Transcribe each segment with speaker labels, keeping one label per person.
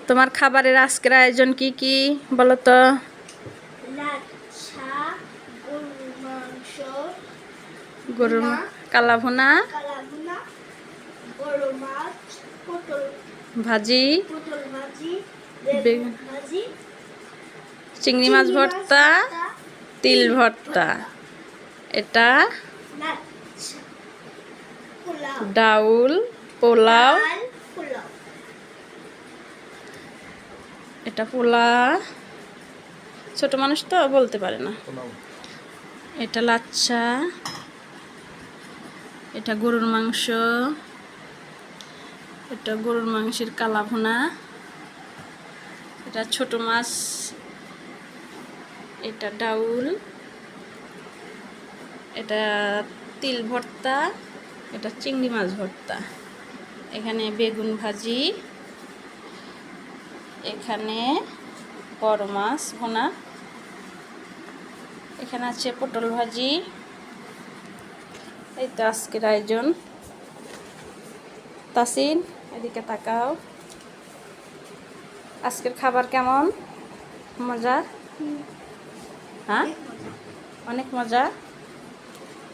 Speaker 1: তোমার খাবারের আজকের আয়োজন কি কি বলো তো?
Speaker 2: লাচ্ছা, গরুর মাংস,
Speaker 1: গরুর কালা ভুনা,
Speaker 2: বড় মাছ, পটল
Speaker 1: ভাজি,
Speaker 2: ভাজি,
Speaker 1: বেগুন
Speaker 2: ভাজি,
Speaker 1: চিংড়ি মাছ ভর্তা, তিল ভর্তা। এটা
Speaker 2: লাচ্ছা, পোলাও,
Speaker 1: ডাউল, পোলাও,
Speaker 2: ডাল, পোলাও।
Speaker 1: এটা পোলা, ছোট মানুষ তো বলতে পারে না। এটা লাচ্ছা, এটা গরুর মাংস, এটা গরুর মাংসের কালা ভুনা, এটা ছোট মাছ, এটা ডাউল, এটা তিল ভর্তা, এটা চিংড়ি মাছ ভর্তা, এখানে বেগুন ভাজি, এখানে বড় মাছ ভুনা, এখানে আছে পটল ভাজি। এই তো আজকের আয়োজন। তাসিন এদিকে তাকাও। আজকের খাবার কেমন? মজা? হ্যাঁ, অনেক মজা।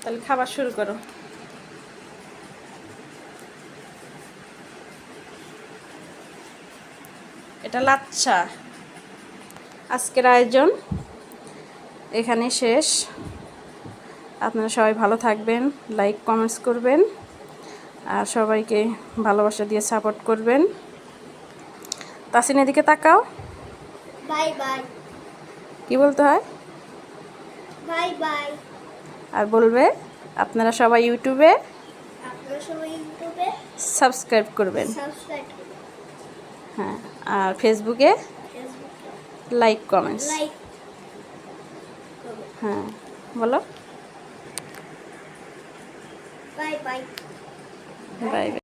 Speaker 1: তাহলে খাবার শুরু করো। এটা লাচ্ছা। আজকের আয়োজন এখানে শেষ। আপনারা সবাই ভালো থাকবেন, লাইক কমেন্টস করবেন, আর সবাইকে ভালোবাসা দিয়ে সাপোর্ট করবেন। তাসিন এদিকে তাকাও।
Speaker 2: Bye bye.
Speaker 1: কি বলতে হয়?
Speaker 2: Bye bye.
Speaker 1: আর বলবে আপনারা সবাই ইউটিউবে সাবস্ক্রাইব করবেন। হ্যাঁ, আর ফেসবুকে লাইক কমেন্টস। হ্যাঁ, বলো।
Speaker 2: Bye bye.
Speaker 1: Bye bye.